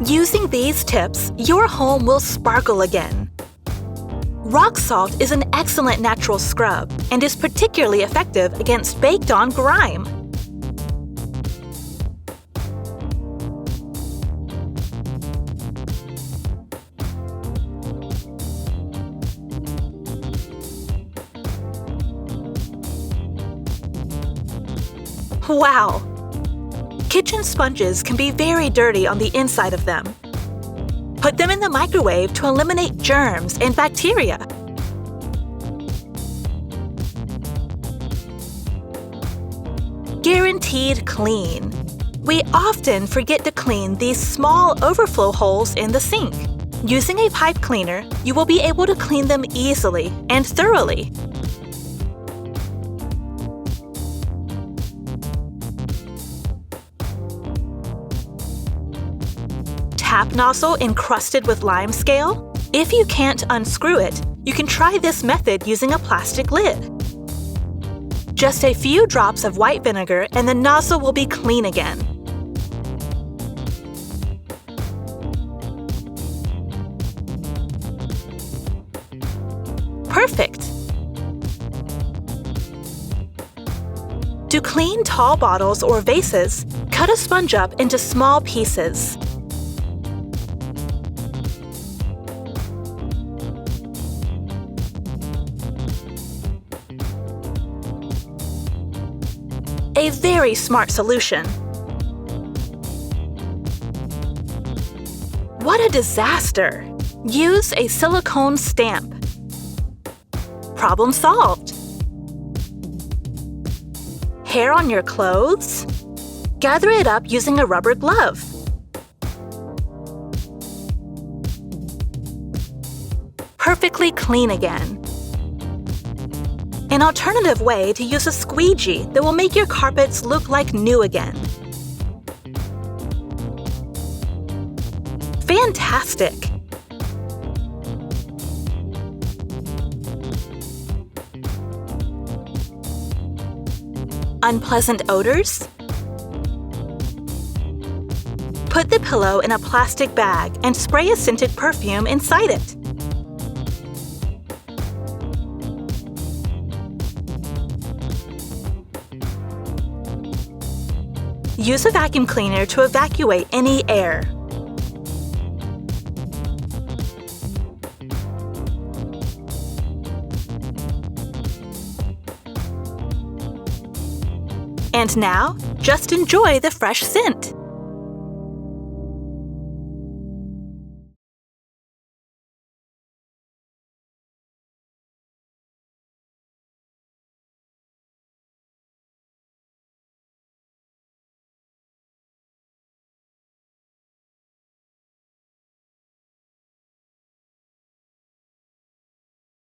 Using these tips, your home will sparkle again. Rock salt is an excellent natural scrub and is particularly effective against baked-on grime. Wow! Kitchen sponges can be very dirty on the inside of them. Put them in the microwave to eliminate germs and bacteria. Guaranteed clean. We often forget to clean these small overflow holes in the sink. Using a pipe cleaner, you will be able to clean them easily and thoroughly. Tap nozzle encrusted with limescale? If you can't unscrew it, you can try this method using a plastic lid. Just a few drops of white vinegar and the nozzle will be clean again. Perfect! To clean tall bottles or vases, cut a sponge up into small pieces. A very smart solution. What a disaster! Use a silicone stamp. Problem solved. Hair on your clothes? Gather it up using a rubber glove. Perfectly clean again. An alternative way to use a squeegee that will make your carpets look like new again. Fantastic! Unpleasant odors? Put the pillow in a plastic bag and spray a scented perfume inside it. Use a vacuum cleaner to evacuate any air. And now, just enjoy the fresh scent!